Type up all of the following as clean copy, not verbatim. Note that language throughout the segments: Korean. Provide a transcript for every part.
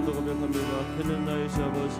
번 더 고백합니다. 그는 나의 주 아버지,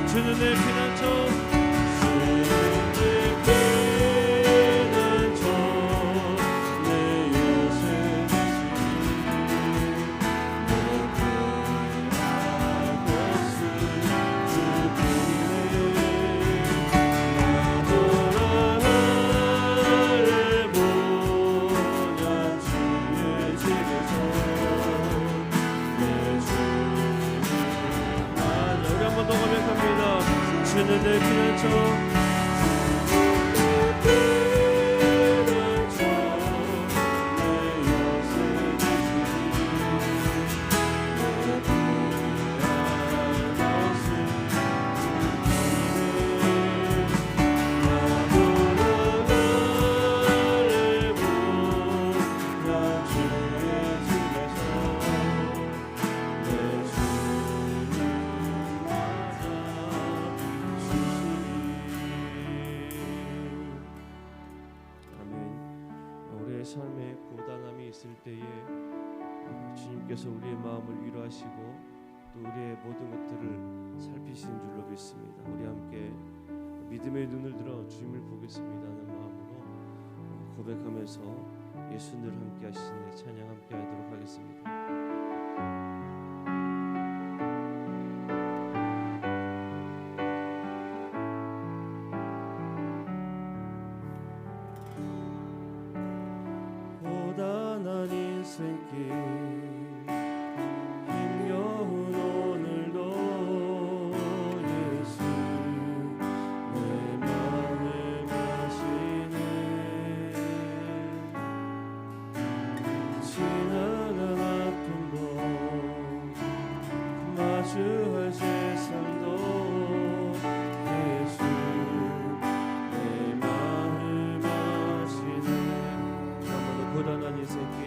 주는 내 피난처, 주는 내 피난처, 삶에 고단함이 있을 때에 주님께서 우리의 마음을 위로하시고 또 우리의 모든 것들을 살피시는 줄로 믿습니다. 우리 함께 믿음의 눈을 들어 주님을 보겠습니다 하는 마음으로 고백하면서 예수를 함께 하시는 찬양 함께 하도록 하겠습니다. 고단한 인생길 힘겨운 오늘도 예수 내 맘을 마시네. 지나간 아픔도 마주할 세상도 예수 내 맘을 마시네. 고단한 인생길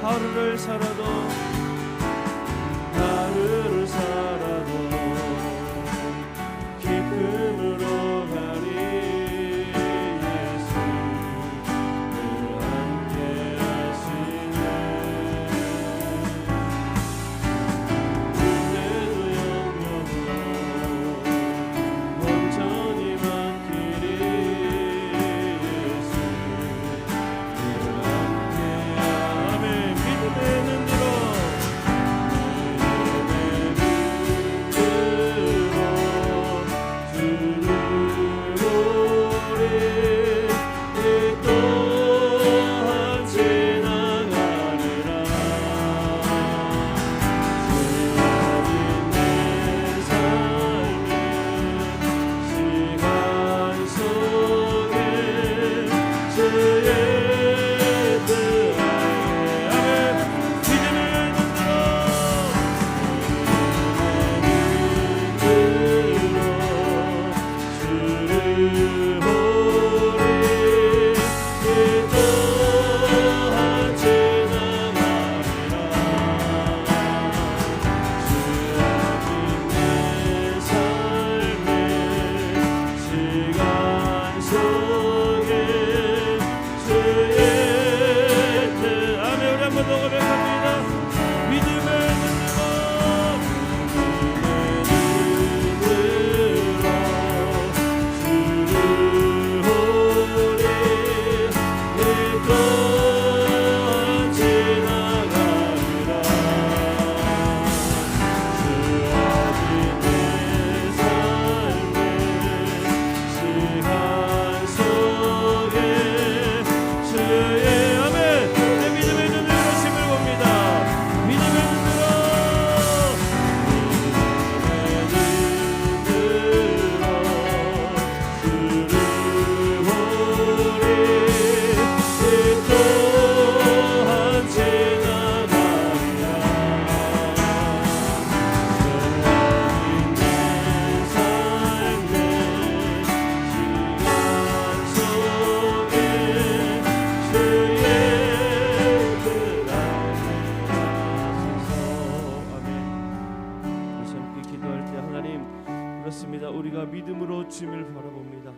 하루를 살아도 기쁨으로 가리 예수 늘 함께 하시네. 그대도 영원로 온전히 맡기리 예수 늘 함께 아멘. 믿음의 눈으로 우리가 믿음으로 주님을 바라봅니다.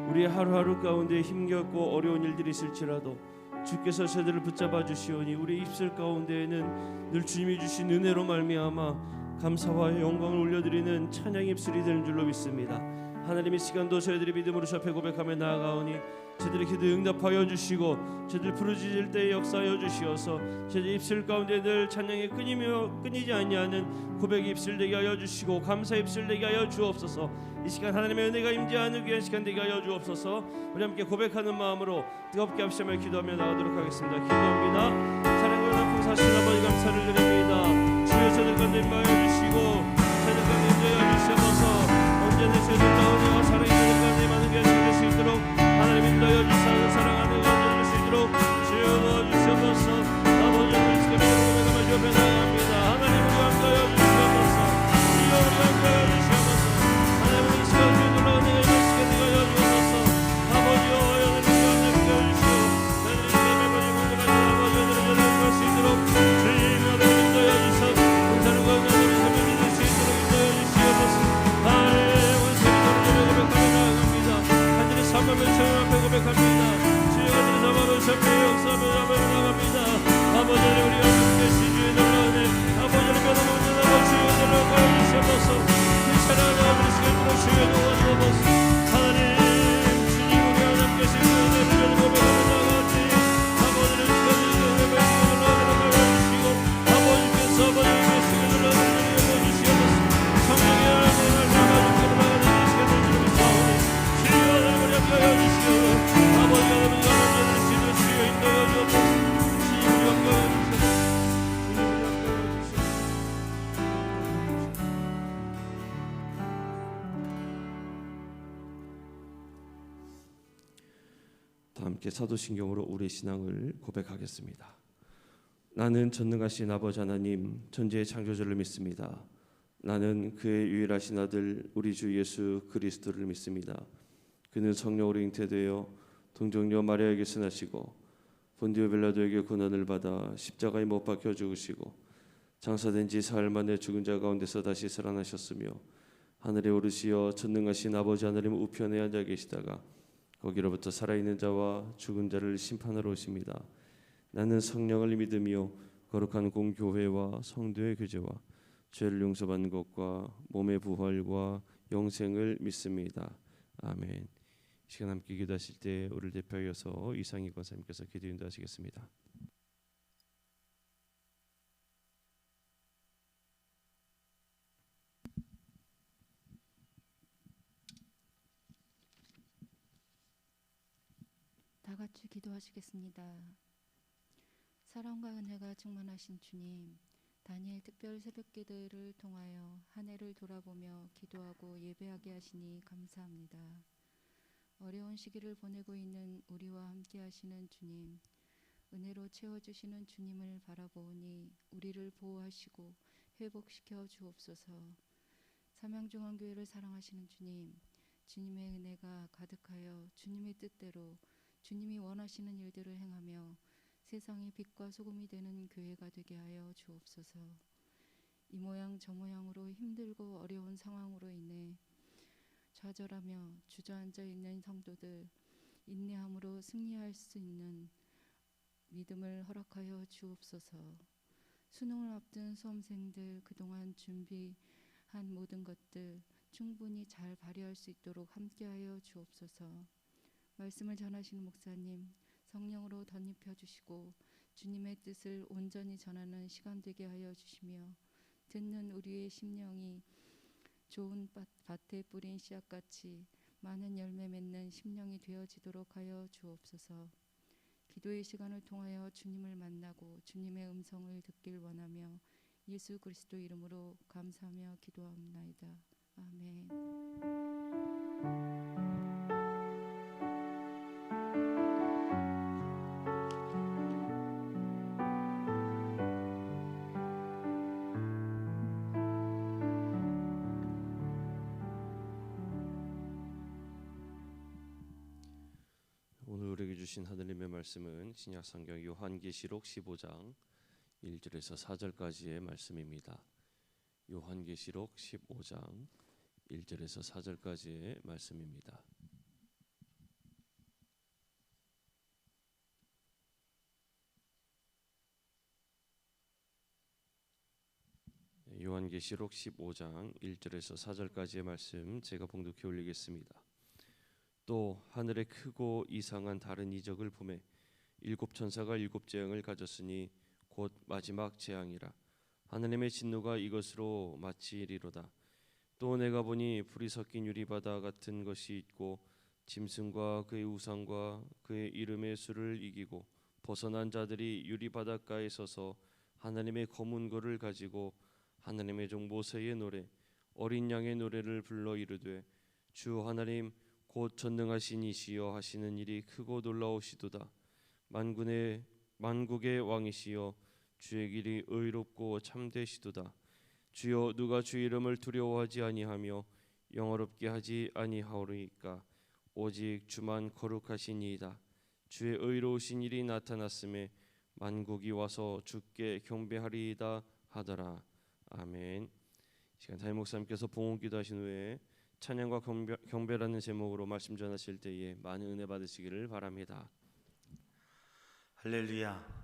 우리의 하루하루 가운데 힘겹고 어려운 일들이 있을지라도 주께서 저들을 붙잡아 주시오니 우리 입술 가운데에는 늘 주님이 주신 은혜로 말미암아 감사와 영광을 올려드리는 찬양 입술이 되는 줄로 믿습니다. 하나님의 시간도 저희들이 믿음으로 주 앞에 고백하며 나아가오니 저들의 기도 응답하여 주시고 저들 부르짖을 때에 역사하여 주시어서 저들 입술 가운데 늘 찬양이 끊이지 아니하는 고백의 입술 되게 하여 주시고 감사 입술 되게 하여 주옵소서. 이 시간 하나님의 은혜가 임재하는 귀한 시간 되게 하여 주옵소서. 우리 함께 고백하는 마음으로 뜨겁게 합심을 기도하며 나가도록 하겠습니다. 기도합니다. 사랑과 높은 사신 아버지 감사를 드립니다. 주여 저들 가운데 임하여 주시고 저들 가운데 임하여 주시옵소서. 언제나 저들 가운데와 사랑이 저들 가운데 많은 귀한 시간 될 수 있도록 하나님 인도하여 주시옵소서. 사랑하는 가운데 될 수 있도록 주여 도와주시옵소서. 아버지 우리 시간 고백하며 주 앞에 나아갑니다. 하나님 우리 함께하여 주시옵소서. 주여 우리 함께하여 주시옵소서. 하나님 우리 시간 주여 놀라운 은혜가 있는 시간 되게 하여 주옵소서. 아버지여 여러분 우리 함께하여 주시오. 저희들이 시간 매번 공급하여 아버지 오늘은 저들 갈 수 있도록 주님 아버지 인도하여 주시옵소서. 공사를 가운데 우리 삶을 믿을 수 있도록 인도하여 주시옵소서. 하나님 우리 세미도를 고백하며 나아갑니다. 하늘의 삼함을 처음 앞에 고백합니다. 주여 하늘의 삼함을 처음에 역사하며 나아갑니다. 아버지 우리 함께 시주의 놀라운 은혜 아버지를 변함없는 아버지 주여 놀라운 주시옵소서. 이 찬양을 아버지 시간으로 주여 도와주옵소서. 하나님 주님 우리 하나님께 계신 은혜를 고백하며 나아가지 아버지를 시간을 고백하며 놀라운 은혜를 주시고 아버지께서 아버지의 시간을 놀라운 은혜를 주시옵소서. 성령의 하나님의 말씀을 가지고 나아가는 이 시간을 주님 사오니 주여 하나님 우리 함께하여 주시오. 아버지 하나님 하나님을 주여 주여 인도하여 주옵소서. 주님 우리 함께하여 주시옵소서. 다 함께 사도신경으로 우리의 신앙을 고백하겠습니다. 나는 전능하신 아버지 하나님 전지의 창조주를 믿습니다. 나는 그의 유일하신 아들 우리 주 예수 그리스도를 믿습니다. 그는 성령으로 잉태되어 동정녀 마리아에게서 나시고 본디오 빌라도에게 고난을 받아 십자가에 못 박혀 죽으시고 장사된 지 사흘 만에 죽은 자 가운데서 다시 살아나셨으며 하늘에 오르시어 전능하신 아버지 하나님 우편에 앉아 계시다가 거기로부터 살아있는 자와 죽은 자를 심판하러 오십니다. 나는 성령을 믿으며 거룩한 공교회와 성도의 교제와 죄를 용서받는 것과 몸의 부활과 영생을 믿습니다. 아멘. 이 시간 함께 기도하실 때 우리를 대표하여서 이상희 권사님께서 기도 인도하시겠습니다. 다 같이 기도하시겠습니다. 사랑과 은혜가 충만하신 주님, 다니엘 특별 새벽기도를 통하여 한 해를 돌아보며 기도하고 예배하게 하시니 감사합니다. 어려운 시기를 보내고 있는 우리와 함께 하시는 주님, 은혜로 채워주시는 주님을 바라보니 우리를 보호하시고 회복시켜 주옵소서. 삼양중앙교회를 사랑하시는 주님, 주님의 은혜가 가득하여 주님의 뜻대로 주님이 원하시는 일들을 행하며 세상의 빛과 소금이 되는 교회가 되게 하여 주옵소서. 이 모양 저 모양으로 힘들고 어려운 상황으로 인해 좌절하며 주저앉아 있는 성도들 인내함으로 승리할 수 있는 믿음을 허락하여 주옵소서. 수능을 앞둔 수험생들 그동안 준비한 모든 것들 충분히 잘 발휘할 수 있도록 함께하여 주옵소서. 말씀을 전하시는 목사님 성령으로 덧입혀 주시고 주님의 뜻을 온전히 전하는 시간 되게 하여 주시며 듣는 우리의 심령이 좋은 밭에 뿌린 씨앗같이 많은 열매 맺는 심령이 되어지도록 하여 주옵소서. 기도의 시간을 통하여 주님을 만나고 주님의 음성을 듣길 원하며 예수 그리스도 이름으로 감사하며 기도하옵나이다. 아멘. 오늘 우리에게 주신 하느님의 말씀은 신약성경 요한계시록 15장 1절에서 4절까지의 말씀입니다. 요한계시록 15장 1절에서 4절까지의 말씀입니다. 요한계시록 15장 1절에서 4절까지의 말씀 제가 봉독해 올리겠습니다. 또 하늘에 크고 이상한 다른 이적을 보매 일곱 천사가 일곱 재앙을 가졌으니 곧 마지막 재앙이라. 하느님의 진노가 이것으로 마치리로다. 또 내가 보니 불이 섞인 유리바다 같은 것이 있고 짐승과 그의 우상과 그의 이름의 수를 이기고 벗어난 자들이 유리바닷가에 서서 하나님의 검은 고를 가지고 하나님의 종 모세의 노래 어린 양의 노래를 불러 이르되 주 하나님 곧 전능하신 이시여 하시는 일이 크고 놀라우시도다. 만국의 왕이시여 주의 길이 의롭고 참되시도다. 주여 누가 주 이름을 두려워하지 아니하며 영화롭게 하지 아니하오리이까. 오직 주만 거룩하시니이다. 주의 의로우신 일이 나타났음에 만국이 와서 주께 경배하리이다 하더라. 아멘. 시간 담임 목사님께서 봉헌기도 하신 후에 찬양과 경배라는 제목으로 말씀 전하실 때에 많은 은혜 받으시기를 바랍니다. 할렐루야.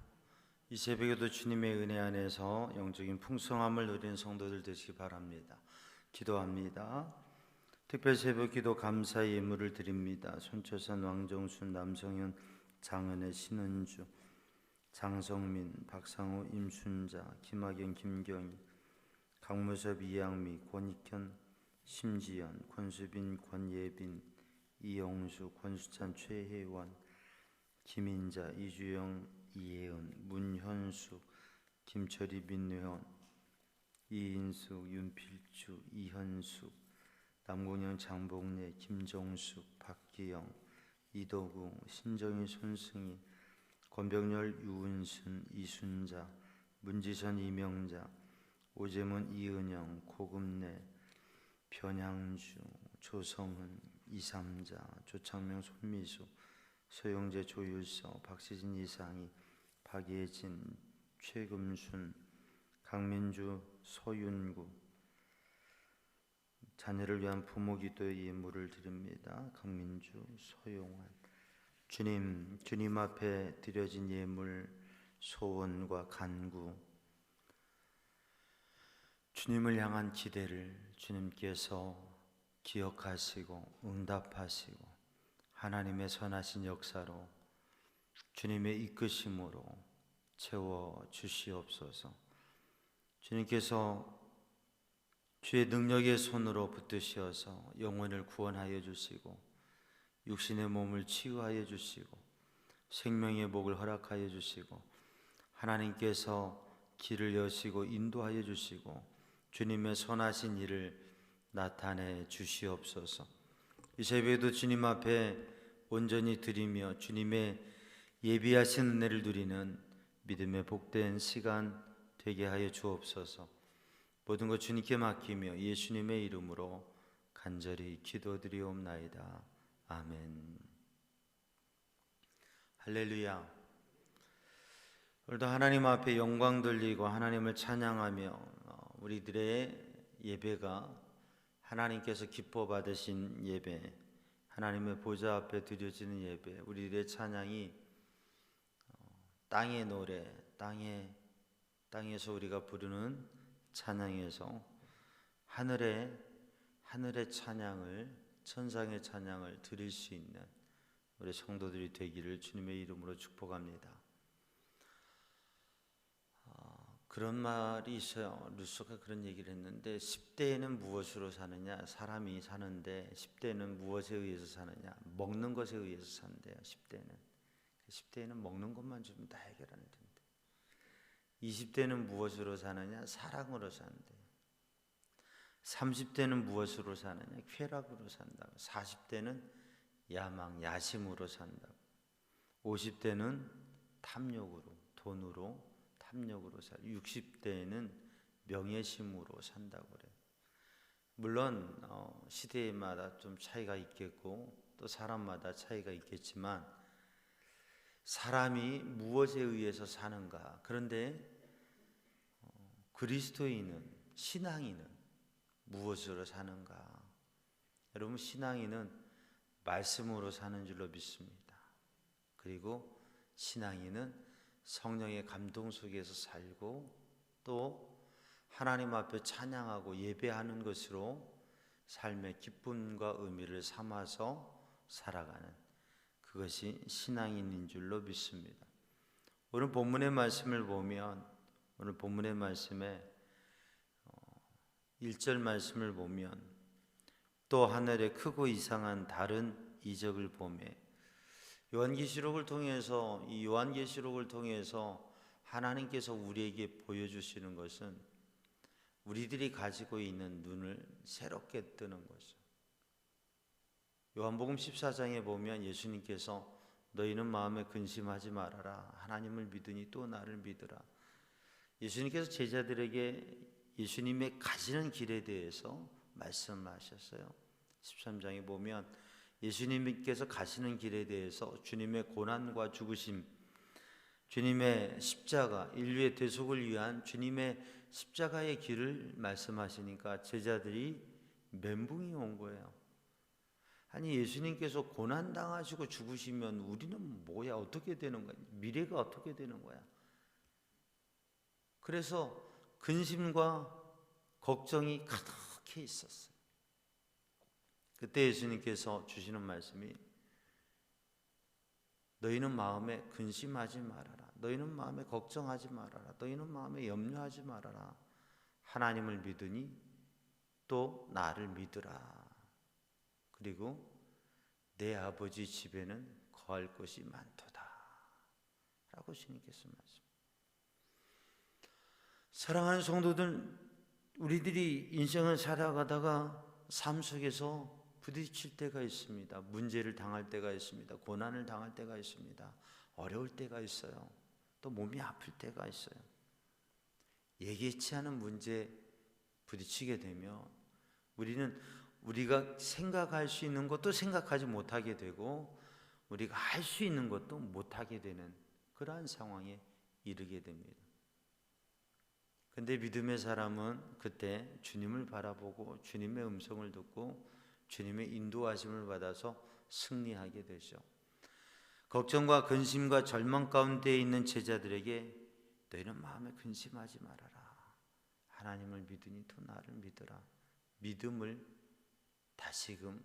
이 새벽에도 주님의 은혜 안에서 영적인 풍성함을 누리는 성도들 되시기 바랍니다. 기도합니다. 특별 새벽 기도 감사의 예물을 드립니다. 손초산, 왕정순, 남성현, 장은혜, 신은주, 장성민, 박상호, 임순자, 김학연, 김경희, 강무섭, 이양미, 권익현, 심지연, 권수빈, 권예빈, 이영수, 권수찬, 최혜원, 김인자, 이주영, 이혜은, 문현숙, 김철희, 민회원, 이인숙, 윤필주, 이현숙, 남궁영, 장복래, 김정숙, 박기영, 이도구, 신정희, 손승희, 권병열, 유은순, 이순자, 문지선, 이명자, 오재문, 이은영, 고금래, 변향주, 조성은, 이삼자, 조창명, 손미수, 소영재, 조율서, 박시진, 이상희, 박예진, 최금순, 강민주, 소윤구, 자녀를 위한 부모 기도의 예물을 드립니다. 강민주, 소용환. 주님 앞에 드려진 예물, 소원과 간구, 주님을 향한 기대를 주님께서 기억하시고 응답하시고 하나님의 선하신 역사로 주님의 이끄심으로 채워 주시옵소서. 주님께서 주의 능력의 손으로 붙드셔서 영혼을 구원하여 주시고 육신의 몸을 치유하여 주시고 생명의 복을 허락하여 주시고 하나님께서 길을 여시고 인도하여 주시고 주님의 선하신 일을 나타내 주시옵소서. 이 새벽에도 주님 앞에 온전히 드리며 주님의 예비하신 은혜를 누리는 믿음의 복된 시간 되게 하여 주옵소서. 모든 것 주님께 맡기며 예수님의 이름으로 간절히 기도드리옵나이다. 아멘. 할렐루야. 오늘도 하나님 앞에 영광 돌리고 하나님을 찬양하며 우리들의 예배가 하나님께서 기뻐 받으신 예배, 하나님의 보좌 앞에 드려지는 예배, 우리들의 찬양이 땅의 노래, 땅에서 우리가 부르는 찬양에서 하늘의 찬양을, 천상의 찬양을 드릴 수 있는 우리 성도들이 되기를 주님의 이름으로 축복합니다. 그런 말이 있어요. 루소가 그런 얘기를 했는데 10대에는 무엇으로 사느냐? 사람이 사는데 10대는 무엇에 의해서 사느냐? 먹는 것에 의해서 산대요. 10대는 먹는 것만 주면 다 해결하는 텐데 20대는 무엇으로 사느냐? 사랑으로 산대요. 30대는 무엇으로 사느냐? 쾌락으로 산다고. 40대는 야망, 야심으로 산다고. 50대는 탐욕으로, 돈으로, 탐욕으로 살. 60대에는 명예심으로 산다고 그래요. 물론 시대마다 좀 차이가 있겠고 또 사람마다 차이가 있겠지만 사람이 무엇에 의해서 사는가? 그런데 그리스도인은, 신앙인은 무엇으로 사는가? 여러분, 신앙인은 말씀으로 사는 줄로 믿습니다. 그리고 신앙인은 성령의 감동 속에서 살고 또 하나님 앞에 찬양하고 예배하는 것으로 삶의 기쁨과 의미를 삼아서 살아가는, 그것이 신앙인인 줄로 믿습니다. 오늘 본문의 말씀을 보면, 오늘 본문의 말씀에 1절 말씀을 보면 또 하늘에 크고 이상한 다른 이적을 보매, 요한계시록을 통해서, 이 요한계시록을 통해서 하나님께서 우리에게 보여주시는 것은 우리들이 가지고 있는 눈을 새롭게 뜨는 거죠. 요한복음 14장에 보면 예수님께서 너희는 마음에 근심하지 말아라. 하나님을 믿으니 또 나를 믿으라. 예수님께서 제자들에게 예수님의 가시는 길에 대해서 말씀하셨어요. 13장에 보면 예수님께서 가시는 길에 대해서 주님의 고난과 죽으심, 주님의 십자가, 인류의 대속을 위한 주님의 십자가의 길을 말씀하시니까 제자들이 멘붕이 온 거예요. 아니, 예수님께서 고난당하시고 죽으시면 우리는 뭐야? 어떻게 되는 거야? 미래가 어떻게 되는 거야? 그래서 근심과 걱정이 가득해 있었어요. 그때 예수님께서 주시는 말씀이 너희는 마음에 근심하지 말아라. 너희는 마음에 걱정하지 말아라. 너희는 마음에 염려하지 말아라. 하나님을 믿으니 또 나를 믿으라. 그리고 내 아버지 집에는 거할 곳이 많도다 라고 주님께서 말씀. 사랑하는 성도들, 우리들이 인생을 살아가다가 삶 속에서 부딪힐 때가 있습니다. 문제를 당할 때가 있습니다. 고난을 당할 때가 있습니다. 어려울 때가 있어요. 또 몸이 아플 때가 있어요. 예기치 않은 문제에 부딪히게 되면 우리는 우리가 생각할 수 있는 것도 생각하지 못하게 되고 우리가 할 수 있는 것도 못하게 되는 그러한 상황에 이르게 됩니다. 근데 믿음의 사람은 그때 주님을 바라보고 주님의 음성을 듣고 주님의 인도하심을 받아서 승리하게 되죠. 걱정과 근심과 절망 가운데 있는 제자들에게 너희는 마음에 근심하지 말아라. 하나님을 믿으니 또 나를 믿으라. 믿음을 다시금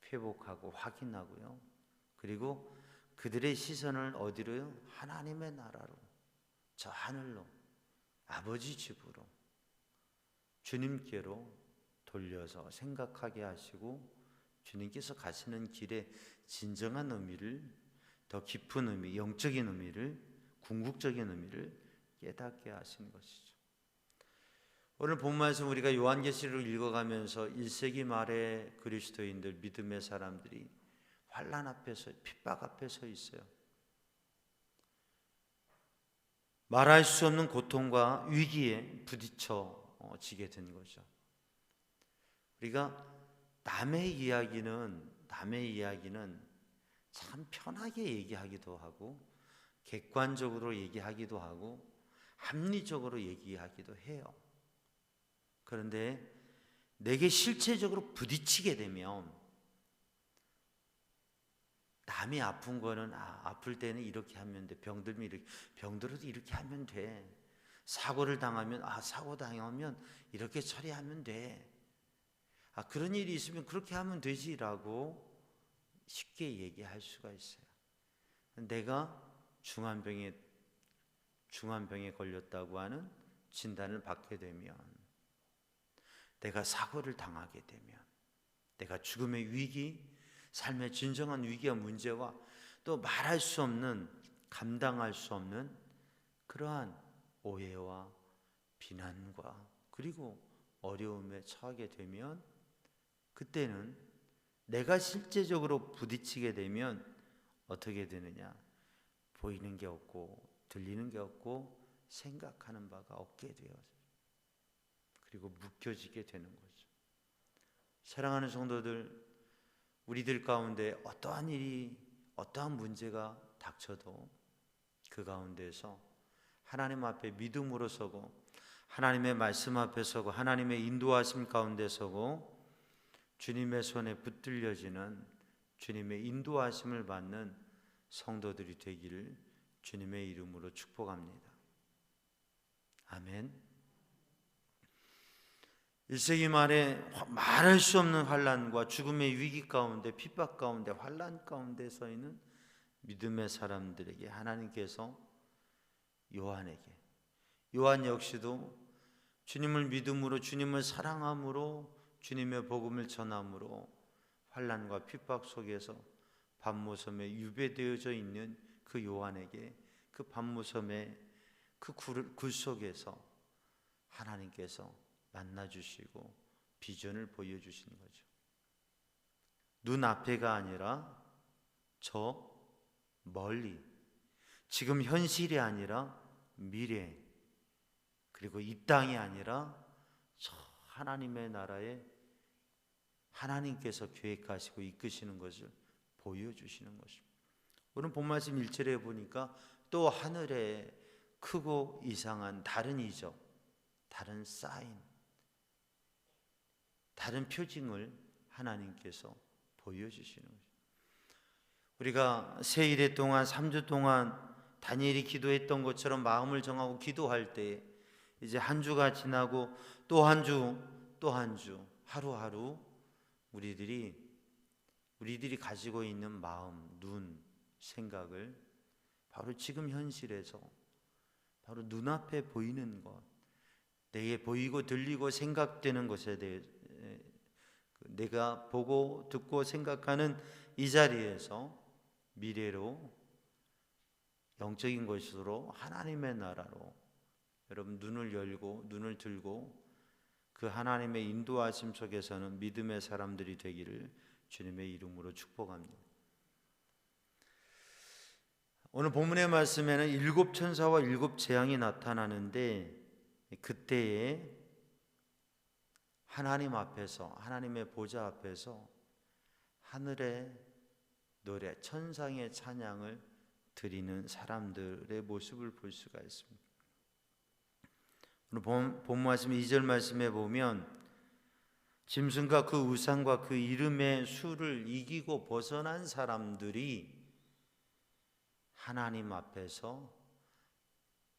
회복하고 확인하고요. 그리고 그들의 시선을 어디로요? 하나님의 나라로, 저 하늘로, 아버지 집으로, 주님께로 돌려서 생각하게 하시고 주님께서 가시는 길의 진정한 의미를, 더 깊은 의미, 영적인 의미를, 궁극적인 의미를 깨닫게 하신 것이죠. 오늘 본 말씀 우리가 요한계시록을 읽어가면서 1세기 말의 그리스도인들, 믿음의 사람들이 환난 앞에서, 핍박 앞에 서 있어요. 말할 수 없는 고통과 위기에 부딪혀지게 된 거죠. 우리가 남의 이야기는 참 편하게 얘기하기도 하고 객관적으로 얘기하기도 하고 합리적으로 얘기하기도 해요. 그런데 내게 실체적으로 부딪히게 되면 남이 아픈 거는 아플 때는 이렇게 하면 돼. 병들면 이렇게, 병들어도 이렇게 하면 돼. 사고를 당하면 사고 당하면 이렇게 처리하면 돼. 그런 일이 있으면 그렇게 하면 되지라고 쉽게 얘기할 수가 있어요. 내가 중환병에 걸렸다고 하는 진단을 받게 되면, 내가 사고를 당하게 되면, 내가 죽음의 위기, 삶의 진정한 위기와 문제와 또 말할 수 없는, 감당할 수 없는 그러한 오해와 비난과 그리고 어려움에 처하게 되면, 그때는 내가 실제적으로 부딪히게 되면 어떻게 되느냐? 보이는 게 없고 들리는 게 없고 생각하는 바가 없게 되어요. 그리고 묶여지게 되는 거죠. 사랑하는 성도들, 우리들 가운데 어떠한 일이, 어떠한 문제가 닥쳐도 그 가운데서 하나님 앞에 믿음으로 서고 하나님의 말씀 앞에 서고 하나님의 인도하심 가운데 서고 주님의 손에 붙들려지는, 주님의 인도하심을 받는 성도들이 되기를 주님의 이름으로 축복합니다. 아멘. 1세기 말에 말할 수 없는 환난과 죽음의 위기 가운데, 핍박 가운데, 환난 가운데 서 있는 믿음의 사람들에게 하나님께서 요한 역시도 주님을 믿음으로, 주님을 사랑함으로, 주님의 복음을 전함으로 환난과 핍박 속에서 밤모섬에 유배되어져 있는 그 요한에게 그 밤모섬의 그 굴 속에서 하나님께서 만나주시고 비전을 보여주시는 거죠. 눈앞에가 아니라 저 멀리, 지금 현실이 아니라 미래, 그리고 이 땅이 아니라 저 하나님의 나라에 하나님께서 계획하시고 이끄시는 것을 보여주시는 것입니다. 오늘 본 말씀 1절에 보니까 또 하늘에 크고 이상한 다른 이적, 다른 사인, 다른 표징을 하나님께서 보여주시는 거죠. 우리가 세 일해 동안 3주 동안 다니엘이 기도했던 것처럼 마음을 정하고 기도할 때 이제 한 주가 지나고 또 한 주 하루하루 우리들이 가지고 있는 마음, 눈, 생각을 바로 지금 현실에서 바로 눈앞에 보이는 것, 내게 보이고 들리고 생각되는 것에 대해 내가 보고 듣고 생각하는 이 자리에서 미래로, 영적인 것으로, 하나님의 나라로 여러분 눈을 열고 눈을 들고 그 하나님의 인도하심 속에서는 믿음의 사람들이 되기를 주님의 이름으로 축복합니다. 오늘 본문의 말씀에는 7 천사와 7 재앙이 나타나는데, 그때에 하나님 앞에서, 하나님의 보좌 앞에서 하늘에 노래, 천상의 찬양을 드리는 사람들의 모습을 볼 수가 있습니다. 오늘 본 말씀 2절 말씀에 보면 짐승과 그 우상과 그 이름의 수를 이기고 벗어난 사람들이 하나님 앞에서,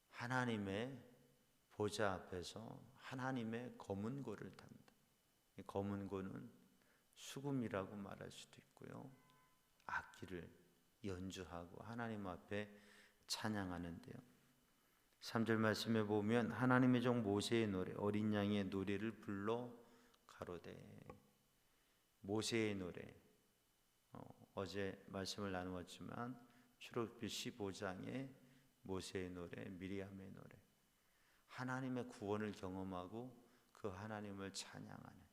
하나님의 보좌 앞에서 하나님의 검은 고를 탄다. 이 검은 고는 수금이라고 말할 수도 있고요, 악기를 연주하고 하나님 앞에 찬양하는데요. 3절 말씀에 보면 하나님의 종 모세의 노래, 어린 양의 노래를 불러 가로되. 모세의 노래, 어제 말씀을 나누었지만 출애굽기 15장의 모세의 노래, 미리암의 노래, 하나님의 구원을 경험하고 그 하나님을 찬양하는,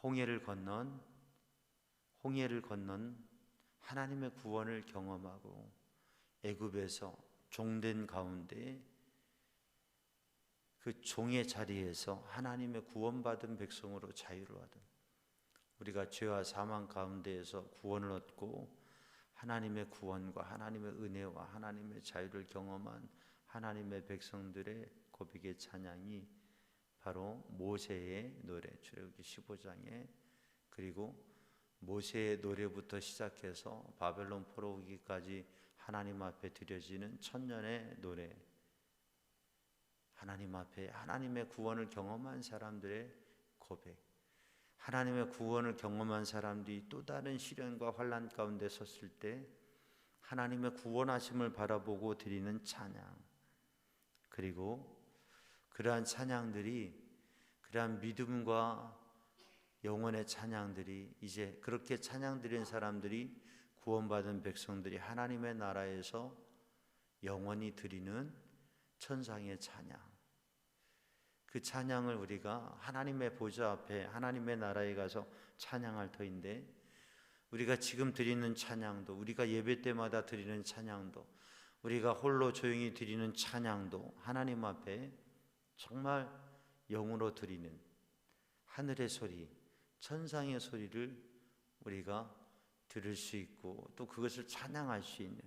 홍해를 건넌 하나님의 구원을 경험하고 애굽에서 종된 가운데 그 종의 자리에서 하나님의 구원받은 백성으로 자유를 얻은, 우리가 죄와 사망 가운데에서 구원을 얻고 하나님의 구원과 하나님의 은혜와 하나님의 자유를 경험한 하나님의 백성들의 고백의 찬양이 바로 모세의 노래, 출애굽기 15장에, 그리고 모세의 노래부터 시작해서 바벨론 포로 오기까지 하나님 앞에 드려지는 천년의 노래, 하나님 앞에 하나님의 구원을 경험한 사람들의 고백, 하나님의 구원을 경험한 사람들이 또 다른 시련과 환난 가운데 섰을 때 하나님의 구원하심을 바라보고 드리는 찬양, 그리고 그러한 찬양들이, 그러한 믿음과 영혼의 찬양들이, 이제 그렇게 찬양 드린 사람들이, 구원받은 백성들이 하나님의 나라에서 영원히 드리는 천상의 찬양, 그 찬양을 우리가 하나님의 보좌 앞에 하나님의 나라에 가서 찬양할 터인데, 우리가 지금 드리는 찬양도, 우리가 예배 때마다 드리는 찬양도, 우리가 홀로 조용히 드리는 찬양도 하나님 앞에 정말 영으로 드리는 하늘의 소리, 천상의 소리를 우리가 들을 수 있고 또 그것을 찬양할 수 있는,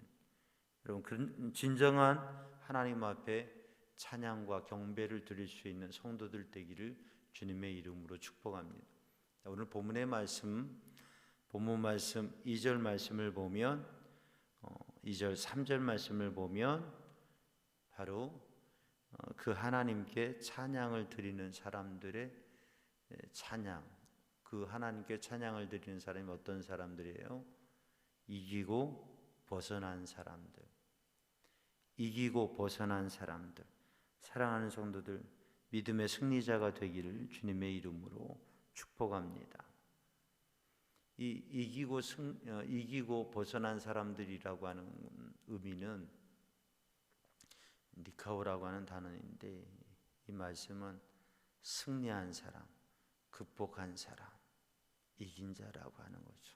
여러분, 그런 진정한 하나님 앞에 찬양과 경배를 드릴 수 있는 성도들 되기를 주님의 이름으로 축복합니다. 오늘 본문의 말씀, 본문 말씀 2절 말씀을 보면, 2절 3절 말씀을 보면 바로 그 하나님께 찬양을 드리는 사람들의 찬양, 그 하나님께 찬양을 드리는 사람이 어떤 사람들이에요? 이기고 벗어난 사람들, 이기고 벗어난 사람들. 사랑하는 성도들, 믿음의 승리자가 되기를 주님의 이름으로 축복합니다. 이 이기고 벗어난 사람들이라고 하는 의미는 니카오라고 하는 단어인데, 이 말씀은 승리한 사람, 극복한 사람, 이긴 자라고 하는 거죠.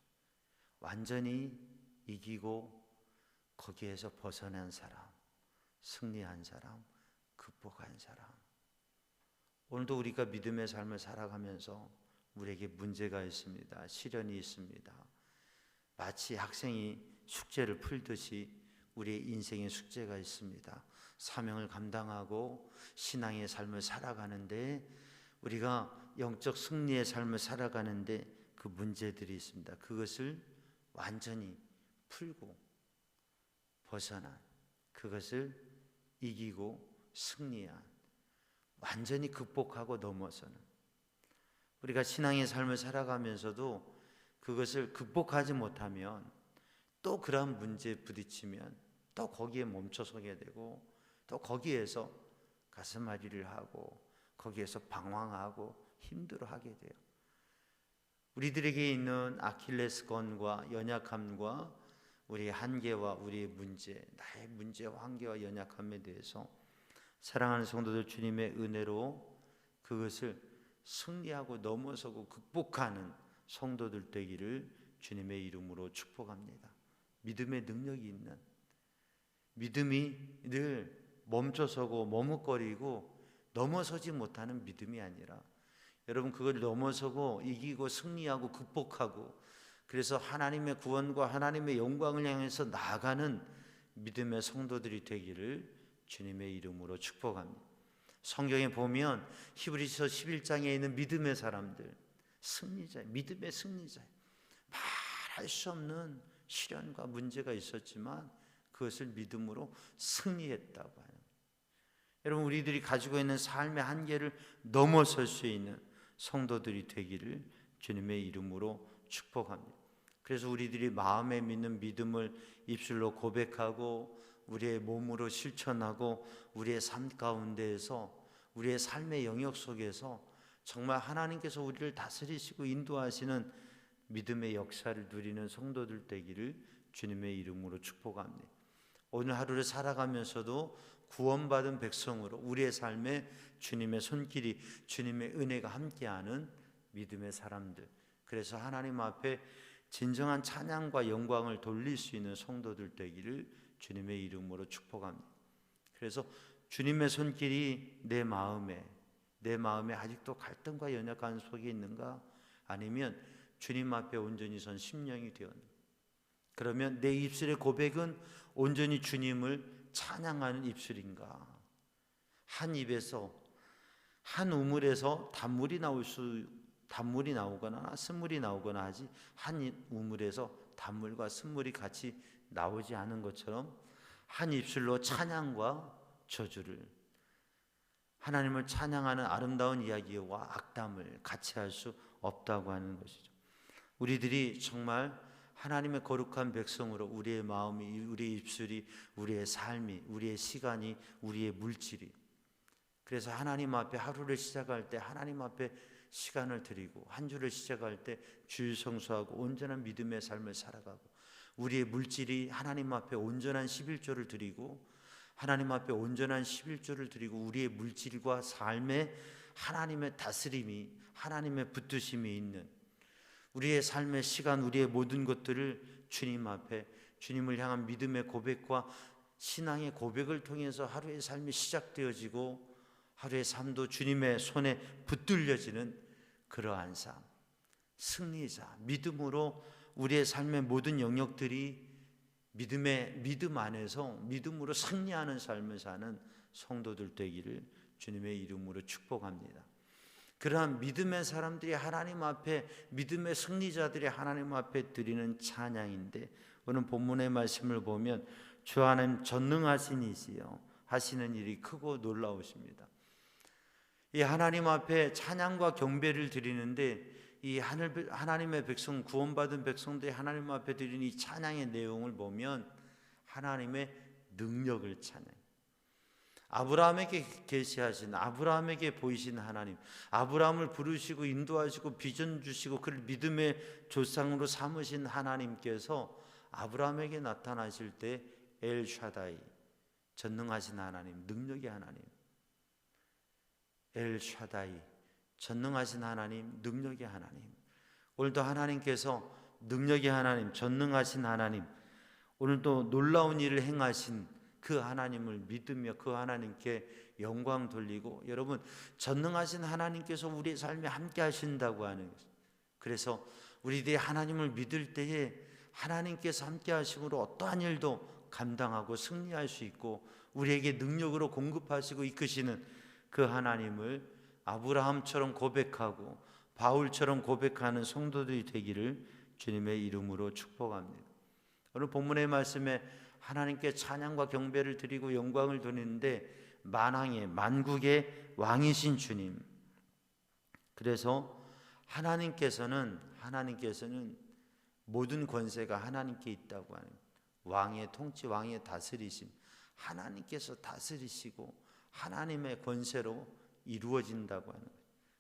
완전히 이기고 거기에서 벗어난 사람, 승리한 사람, 극복한 사람. 오늘도 우리가 믿음의 삶을 살아가면서 우리에게 문제가 있습니다. 시련이 있습니다. 마치 학생이 숙제를 풀듯이 우리의 인생의 숙제가 있습니다. 사명을 감당하고 신앙의 삶을 살아가는데, 우리가 영적 승리의 삶을 살아가는데 그 문제들이 있습니다. 그것을 완전히 풀고 벗어난, 그것을 이기고 승리한, 완전히 극복하고 넘어서는, 우리가 신앙의 삶을 살아가면서도 그것을 극복하지 못하면 또 그런 문제에 부딪히면 또 거기에 멈춰서게 되고, 또 거기에서 가슴앓이를 하고 거기에서 방황하고 힘들어하게 돼요. 우리들에게 있는 아킬레스건과 연약함과 우리의 한계와 우리의 문제, 나의 문제와 한계와 연약함에 대해서 사랑하는 성도들, 주님의 은혜로 그것을 승리하고 넘어서고 극복하는 성도들 되기를 주님의 이름으로 축복합니다. 믿음의 능력이 있는, 믿음이 늘 멈춰서고 머뭇거리고 넘어서지 못하는 믿음이 아니라, 여러분, 그걸 넘어서고 이기고 승리하고 극복하고 그래서 하나님의 구원과 하나님의 영광을 향해서 나아가는 믿음의 성도들이 되기를 주님의 이름으로 축복합니다. 성경에 보면 히브리서 11장에 있는 믿음의 사람들, 승리자, 믿음의 승리자, 말할 수 없는 시련과 문제가 있었지만 그것을 믿음으로 승리했다고 하는 거예요. 여러분, 우리들이 가지고 있는 삶의 한계를 넘어설 수 있는 성도들이 되기를 주님의 이름으로 축복합니다. 그래서 우리들이 마음에 믿는 믿음을 입술로 고백하고 우리의 몸으로 실천하고 우리의 삶 가운데에서 우리의 삶의 영역 속에서 정말 하나님께서 우리를 다스리시고 인도하시는 믿음의 역사를 누리는 성도들 되기를 주님의 이름으로 축복합니다. 오늘 하루를 살아가면서도 구원받은 백성으로 우리의 삶에 주님의 손길이, 주님의 은혜가 함께하는 믿음의 사람들, 그래서 하나님 앞에 진정한 찬양과 영광을 돌릴 수 있는 성도들 되기를 주님의 이름으로 축복합니다. 그래서 주님의 손길이 내 마음에 아직도 갈등과 연약한 속에 있는가? 아니면 주님 앞에 온전히 선 심령이 되었는가? 그러면 내 입술의 고백은 온전히 주님을 찬양하는 입술인가? 한 입에서, 한 우물에서 단물이 나오거나 쓴물이 나오거나 하지, 한 우물에서 단물과 쓴물이 같이 나오지 않은 것처럼 한 입술로 찬양과 저주를, 하나님을 찬양하는 아름다운 이야기와 악담을 같이 할 수 없다고 하는 것이죠. 우리들이 정말 하나님의 거룩한 백성으로 우리의 마음이, 우리의 입술이, 우리의 삶이, 우리의 시간이, 우리의 물질이, 그래서 하나님 앞에 하루를 시작할 때 하나님 앞에 시간을 드리고 한 주를 시작할 때 주일 성수하고 온전한 믿음의 삶을 살아가고, 우리의 물질이 하나님 앞에 온전한 11조를 드리고, 하나님 앞에 온전한 11조를 드리고 우리의 물질과 삶에 하나님의 다스림이, 하나님의 붙드심이 있는 우리의 삶의 시간, 우리의 모든 것들을 주님 앞에, 주님을 향한 믿음의 고백과 신앙의 고백을 통해서 하루의 삶이 시작되어지고 하루의 삶도 주님의 손에 붙들려지는 그러한 삶, 승리자, 믿음으로 우리의 삶의 모든 영역들이 믿음 안에서 믿음으로 승리하는 삶을 사는 성도들 되기를 주님의 이름으로 축복합니다. 그러한 믿음의 사람들이 하나님 앞에, 믿음의 승리자들이 하나님 앞에 드리는 찬양인데, 오늘 본문의 말씀을 보면 주 하나님 전능하신 이시여 하시는 일이 크고 놀라우십니다. 이 하나님 앞에 찬양과 경배를 드리는데, 이 하나님의 백성, 구원받은 백성들이 하나님 앞에 드리는 이 찬양의 내용을 보면 하나님의 능력을 찬양, 아브라함에게 계시하신, 아브라함에게 보이신 하나님, 아브라함을 부르시고 인도하시고 비전 주시고 그를 믿음의 조상으로 삼으신 하나님께서 아브라함에게 나타나실 때 엘샤다이, 전능하신 하나님, 능력의 하나님, 엘샤다이, 전능하신 하나님, 능력의 하나님. 오늘도 하나님께서 능력의 하나님, 전능하신 하나님, 오늘도 놀라운 일을 행하신 그 하나님을 믿으며 그 하나님께 영광 돌리고, 여러분, 전능하신 하나님께서 우리의 삶에 함께 하신다고 하는 것. 그래서 우리들이 하나님을 믿을 때에 하나님께서 함께 하심으로 어떠한 일도 감당하고 승리할 수 있고 우리에게 능력으로 공급하시고 이끄시는 그 하나님을 아브라함처럼 고백하고 바울처럼 고백하는 성도들이 되기를 주님의 이름으로 축복합니다. 오늘 본문의 말씀에 하나님께 찬양과 경배를 드리고 영광을 돌리는데, 만왕의 만국의 왕이신 주님, 그래서 하나님께서는 모든 권세가 하나님께 있다고 하는, 왕의 통치, 왕의 다스리심, 하나님께서 다스리시고 하나님의 권세로 이루어진다고 하는 거예요.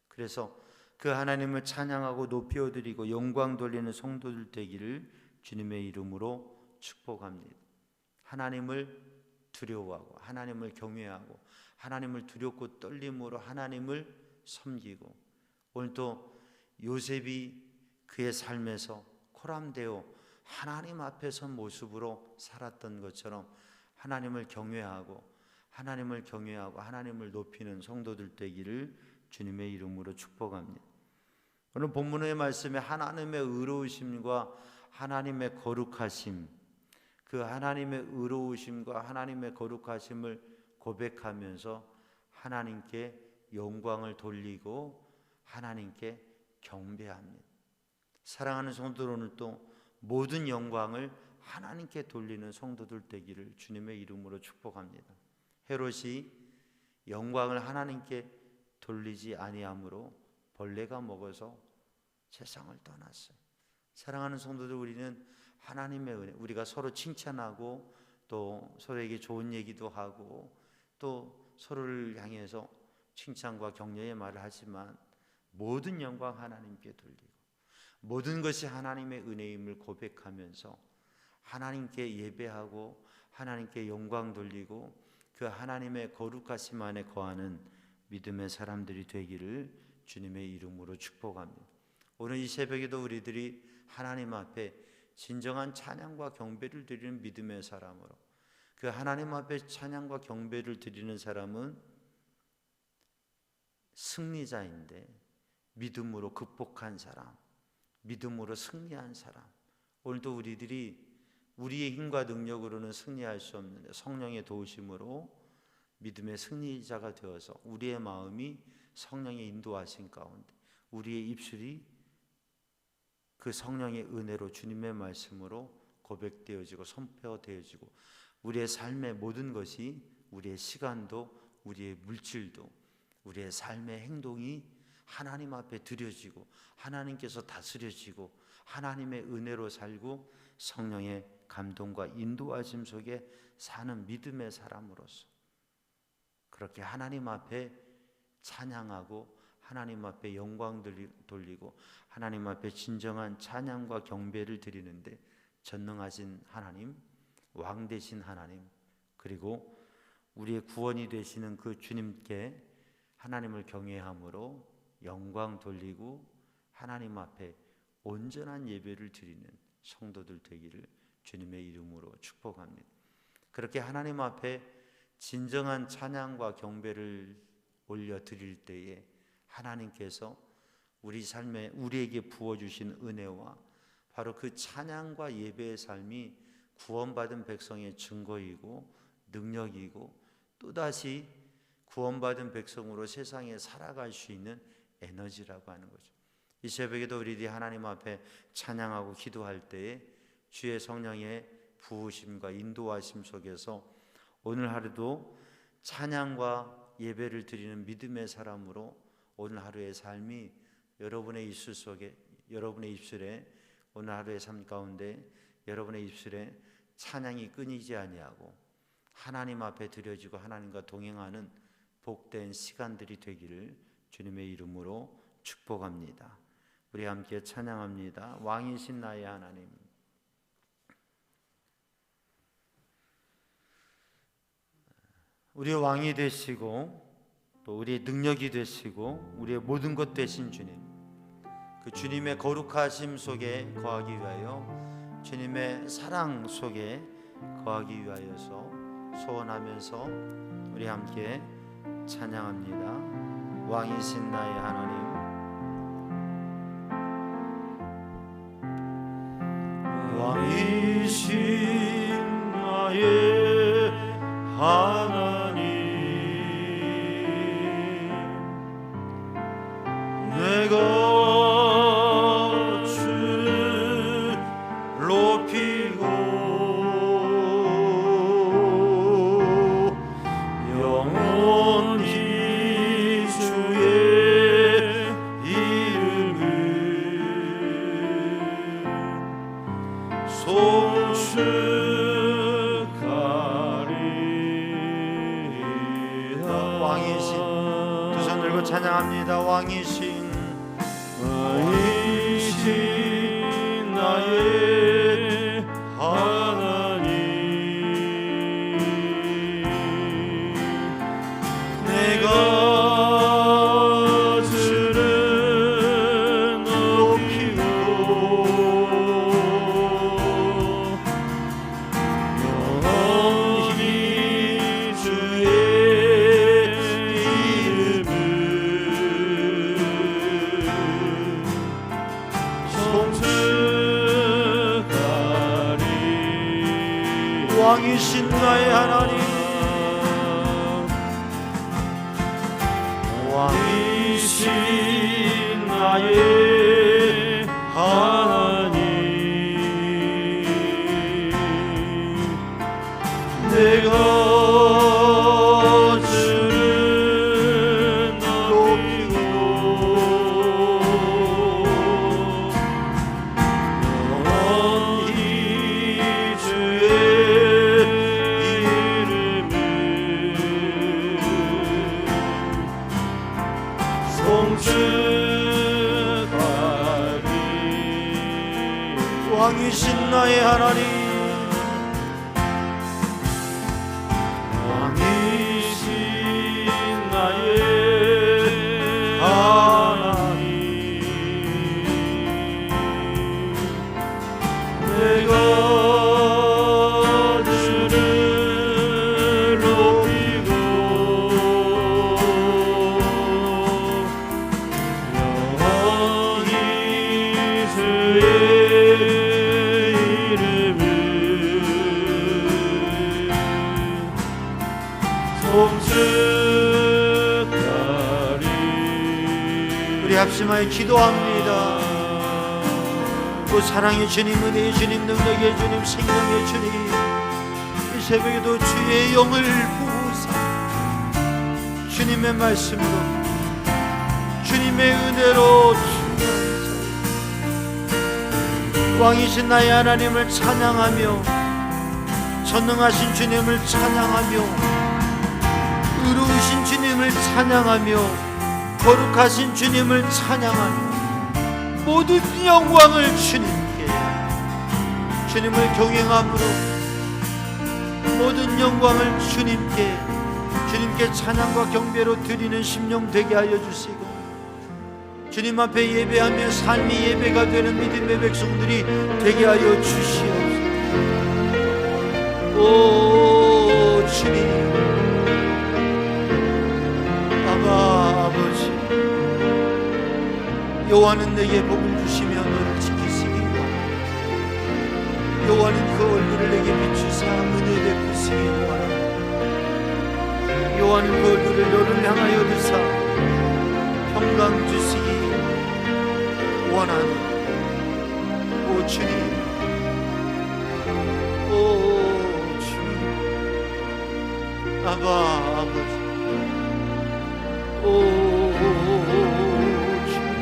그래서 그 하나님을 찬양하고 높여드리고 영광 돌리는 성도들 되기를 주님의 이름으로 축복합니다. 하나님을 두려워하고 하나님을 경외하고 하나님을 두렵고 떨림으로 하나님을 섬기고, 오늘도 요셉이 그의 삶에서 코람되어 하나님 앞에 선 모습으로 살았던 것처럼 하나님을 경외하고 하나님을 높이는 성도들 되기를 주님의 이름으로 축복합니다. 오늘 본문의 말씀에 하나님의 의로우심과 하나님의 거룩하심, 그 하나님의 의로우심과 하나님의 거룩하심을 고백하면서 하나님께 영광을 돌리고 하나님께 경배합니다. 사랑하는 성도들, 오늘 또 모든 영광을 하나님께 돌리는 성도들 되기를 주님의 이름으로 축복합니다. 헤롯이 영광을 하나님께 돌리지 아니함으로 벌레가 먹어서 세상을 떠났어요. 사랑하는 성도들, 우리는 하나님의 은혜, 우리가 서로 칭찬하고 또 서로에게 좋은 얘기도 하고 또 서로를 향해서 칭찬과 격려의 말을 하지만 모든 영광 하나님께 돌리고 모든 것이 하나님의 은혜임을 고백하면서 하나님께 예배하고 하나님께 영광 돌리고 그 하나님의 거룩하심 안에 거하는 믿음의 사람들이 되기를 주님의 이름으로 축복합니다. 오늘 이 새벽에도 우리들이 하나님 앞에 진정한 찬양과 경배를 드리는 믿음의 사람으로, 그 하나님 앞에 찬양과 경배를 드리는 사람은 승리자인데 믿음으로 극복한 사람, 믿음으로 승리한 사람. 오늘도 우리들이 우리의 힘과 능력으로는 승리할 수 없는데 성령의 도우심으로 믿음의 승리자가 되어서 우리의 마음이 성령의 인도하신 가운데 우리의 입술이 그 성령의 은혜로 주님의 말씀으로 고백되어지고 선포되어지고 우리의 삶의 모든 것이, 우리의 시간도 우리의 물질도 우리의 삶의 행동이 하나님 앞에 드려지고 하나님께서 다스려지고 하나님의 은혜로 살고 성령의 감동과 인도하심 속에 사는 믿음의 사람으로서 그렇게 하나님 앞에 찬양하고 하나님 앞에 영광 돌리고 하나님 앞에 진정한 찬양과 경배를 드리는데 전능하신 하나님, 왕 되신 하나님, 그리고 우리의 구원이 되시는 그 주님께 하나님을 경외함으로 영광 돌리고 하나님 앞에 온전한 예배를 드리는 성도들 되기를 주님의 이름으로 축복합니다. 그렇게 하나님 앞에 진정한 찬양과 경배를 올려드릴 때에 하나님께서 우리 삶에 우리에게 부어주신 은혜와 바로 그 찬양과 예배의 삶이 구원받은 백성의 증거이고 능력이고 또다시 구원받은 백성으로 세상에 살아갈 수 있는 에너지라고 하는 거죠. 이 새벽에도 우리들이 하나님 앞에 찬양하고 기도할 때에 주의 성령의 부으심과 인도하심 속에서 오늘 하루도 찬양과 예배를 드리는 믿음의 사람으로 오늘 하루의 삶이 여러분의 입술 속에, 여러분의 입술에, 오늘 하루의 삶 가운데 여러분의 입술에 찬양이 끊이지 아니하고 하나님 앞에 드려지고 하나님과 동행하는 복된 시간들이 되기를 주님의 이름으로 축복합니다. 우리 함께 찬양합니다. 왕이신 나의 하나님. 우리의 왕이 되시고 또 우리의 능력이 되시고 우리의 모든 것 되신 주님, 그 주님의 거룩하심 속에 거하기 위하여 주님의 사랑 속에 거하기 위하여서 소원하면서 우리 함께 찬양합니다. 왕이신 나의 하나님. 왕이신 나의 하나님, 내가 주를 높이고 영원히 주의 이름을 송축하리이다. 왕이신, 두 손 들고 찬양합니다. 왕이신 나의 하나님, 내가 주를 높이고 영원히 주의 이름을 왕이신 나의 하나님, 왕이신 나의 하나님, 내가 주를 높이고 영원히 주의 이름을 송축하리. 왕이신 나의 하나님, 우리 합심하여 기도합니다. 그 사랑의 주님, 은혜의 주님, 능력의 주님, 생명의 주님, 이 새벽에도 주의 영을 부으사 주님의 말씀으로, 주님의 은혜로 왕이신 나의 하나님을 찬양하며, 전능하신 주님을 찬양하며, 의로우신 주님을 찬양하며, 거룩하신 주님을 찬양하며, 모든 영광을 주님께, 주님을 경외함으로 모든 영광을 주님께 찬양과 경배로 드리는 심령 되게 하여 주시고, 주님 앞에 예배하며 삶이 예배가 되는 믿음의 백성들이 되게 하여 주시옵소서. 오 주님, 아버지, 여호와는 내게 복을 주시며 너를 지키시기 원하노라. 여호와는 그 얼굴을 내게 비추사 은혜 베푸시기 원하노라. 여호와는 그 얼굴을 너를 향하여 드사 평강 주시기 원하노라. 오 주님, 오 주님, 아버지, 오 주님,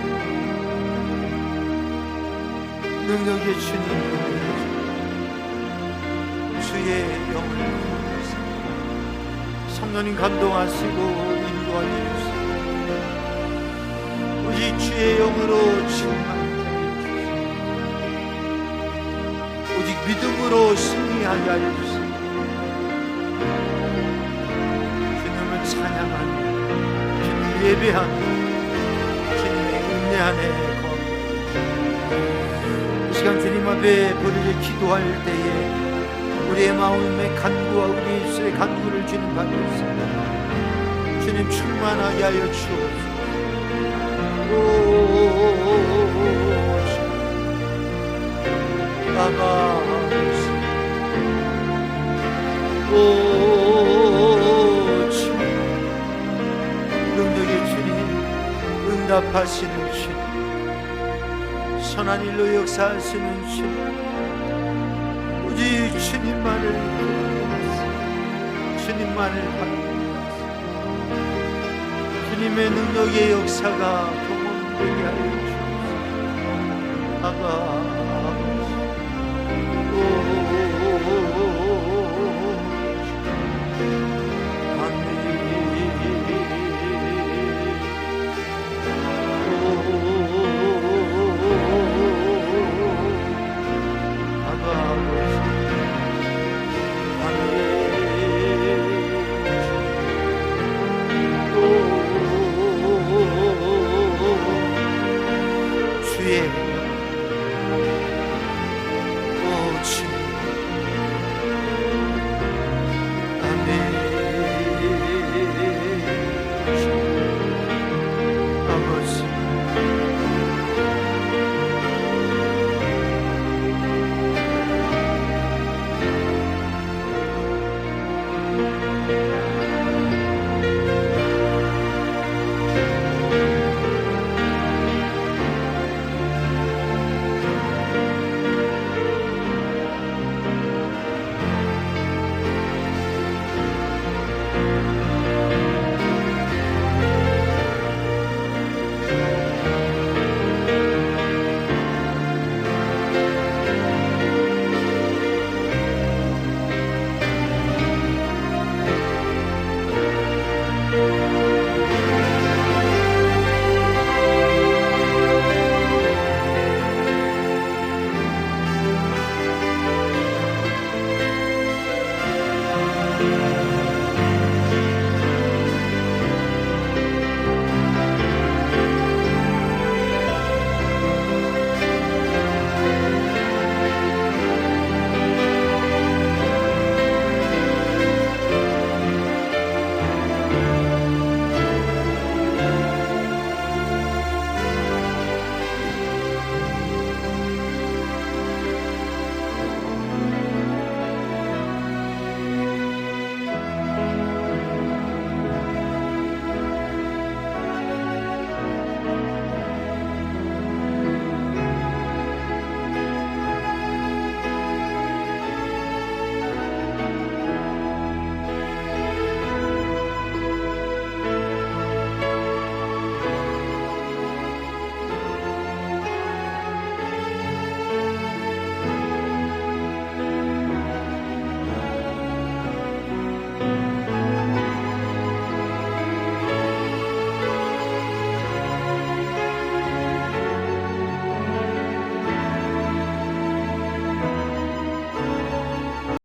능력의 주님, 주의 영을 부으사 성령님 감동하시고 인도하여 주시고, 오직 주의 영으로 충만하게 해주시고, 오직 믿음으로 승리하게 하여 주시고, 주님을 찬양하며 주님을 예배하며 주님의 은혜 안에 이 시간 주님 앞에 보리를 기도할 때에 우리의 마음의 간구와 우리의 입술의 간구를 주님 받으시고 주님 충만하게 하여 주옵소서. 오 아버지, 오 주님, 능력의 주님, 응답하시는 주님, 선한 일로 역사하시는 주님, 오직 주님만을 바라보았습니다. 주님만을 바라보았습니다. 주님의 능력의 역사가 경험되게 하여 주옵소서. 아버지, 주의 주님.